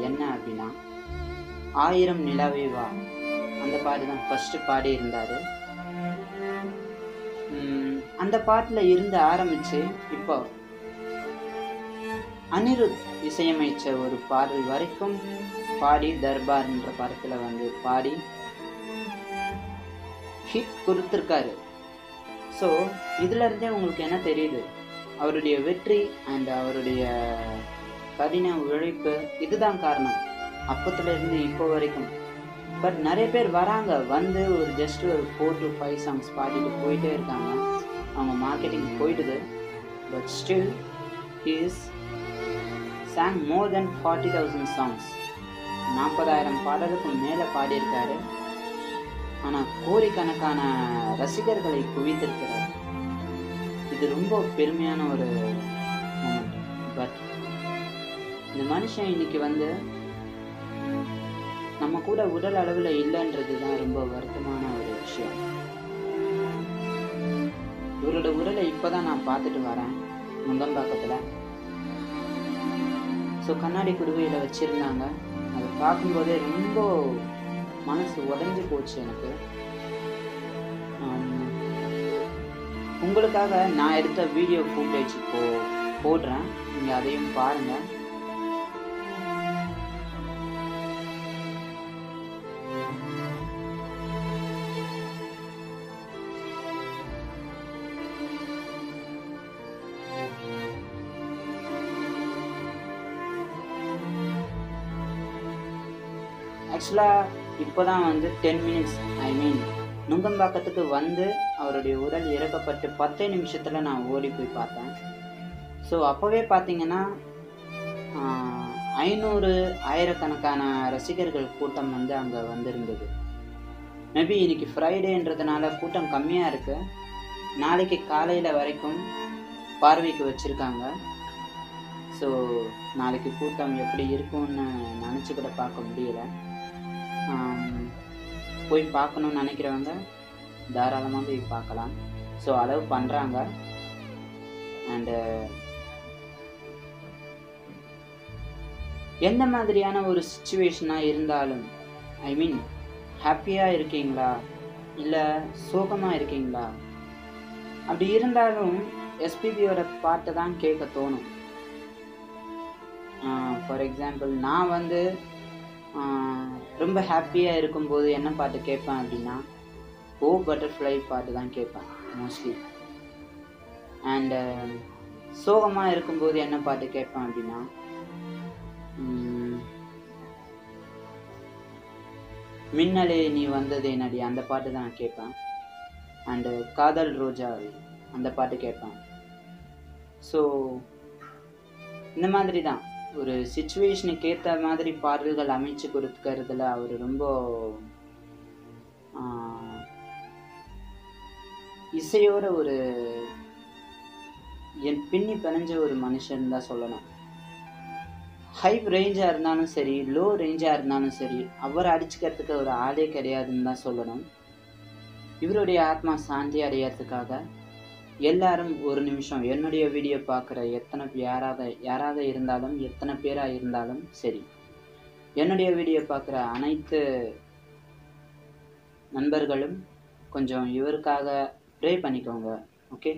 என்ன அப்படின்னா, 1000 நிலவே வா அந்த பாட்டு தான் ஃபர்ஸ்ட் பாடி இருந்தாரு. அந்த பாட்டுல இருந்து ஆரம்பிச்சு இப்போ அனிருத் இசையமைச்ச ஒரு பாடல் வரைக்கும் பாடி தர்பார்ன்ற படத்துல வந்து பாடி ஹிட் கொடுத்துருக்காரு. ஸோ இதுல இருந்தே உங்களுக்கு என்ன தெரியுது, அவருடைய வெற்றி அண்ட் அவருடைய கடின உழைப்பு இதுதான் காரணம் அப்பத்துல இருந்து இப்போ வரைக்கும். பட் நிறைய பேர் வராங்க, வந்து ஒரு ஜஸ்ட் ஒரு 4 to 5 சாங்ஸ் பாடிட்டு போயிட்டே இருக்காங்க, அவங்க மார்க்கெட்டிங் போயிடுது. But still he is sang more than 40,000 songs. 40,000 பாடலுக்கு மேலே பாடியிருக்காரு. ஆனால் கோடிக்கணக்கான ரசிகர்களை குவித்திருக்கிறார். இது ரொம்ப பெருமையான ஒரு மூமெண்ட். பட் இந்த மனுஷன் இன்னைக்கு வந்து நம்ம கூட உடல் அளவில் இல்லைன்றது தான் ரொம்ப வருத்தமான ஒரு விஷயம். இவரோட உடலை இப்போதான் நான் பார்த்துட்டு வரேன் முந்தம்பாக்கத்தில். ஸோ கண்ணாடி குடுவையில் வச்சுருந்தாங்க. அதை பார்க்கும்போதே ரொம்ப மனசு உடைஞ்சு போச்சு எனக்கு. உங்களுக்காக நான் எடுத்த வீடியோ ஃபுட்டேஜ் போடுறேன், நீங்கள் அதையும் பாருங்கள். ஆக்சுவலாக இப்போ தான் வந்து 10 மினிட்ஸ் நுங்கம்பாக்கத்துக்கு வந்து அவருடைய உடல் இறக்கப்பட்டு 10 நிமிஷத்தில் நான் ஓடி போய் பார்த்தேன். ஸோ அப்போவே பார்த்தீங்கன்னா 500 ஆயிரக்கணக்கான ரசிகர்கள் கூட்டம் வந்து அங்கே வந்திருந்தது. மேபி இன்னைக்கு ஃப்ரைடேன்றதுனால கூட்டம் கம்மியாக இருக்குது. நாளைக்கு காலையில் வரைக்கும் பார்வைக்கு வச்சுருக்காங்க. ஸோ நாளைக்கு கூட்டம் எப்படி இருக்கும்னு நினச்சி கூட பார்க்க முடியல. போய் பார்க்கணுன்னு நினைக்கிறவங்க தாராளமாக போய் பார்க்கலாம். ஸோ அளவு பண்ணுறாங்க. அண்டு எந்த மாதிரியான ஒரு சுச்சுவேஷனாக இருந்தாலும், ஹாப்பியாக இருக்கீங்களா இல்லை சோகமாக இருக்கீங்களா, அப்படி இருந்தாலும் எஸ்பிபியோட பாட்டை தான் கேட்க தோணும். ஃபார் எக்ஸாம்பிள் நான் வந்து ரொம்ப ஹாப்பியாக இருக்கும்போது என்ன பாட்டு கேட்பேன் அப்படின்னா, ஓ பட்டர்ஃப்ளை பாட்டு தான் கேட்பேன் மோஸ்ட்லி. அண்டு சோகமாக இருக்கும்போது என்ன பாட்டு கேட்பேன் அப்படின்னா, மின்னலே நீ வந்ததே நடி அந்த பாட்டு தான் கேட்பேன். அண்டு காதல் ரோஜா அந்த பாட்டு கேட்பேன். ஸோ இந்த மாதிரி தான் ஒரு சிச்சுவேஷனுக்கு ஏற்ற மாதிரி பாடல்கள் அமைச்சு கொடுக்கறதுல அவர் ரொம்ப இசையோட ஒரு பின்னி பிணைஞ்ச ஒரு மனுஷன் தான் சொல்லணும். ஹை ரேஞ்சாக இருந்தாலும் சரி, லோ ரேஞ்சாக இருந்தாலும் சரி, அவரை அடிச்சுக்கிறதுக்கு ஒரு ஆளே கிடையாதுன்னு தான் சொல்லணும். இவருடைய ஆத்மா சாந்தி அடையிறதுக்காக எல்லாரும் ஒரு நிமிஷம் என்னுடைய வீடியோ பார்க்குற யாராக இருந்தாலும், எத்தனை பேராக இருந்தாலும் சரி, என்னுடைய வீடியோ பார்க்குற அனைத்து நண்பர்களும் கொஞ்சம் இவருக்காக ப்ரே பண்ணிக்கோங்க. ஓகே.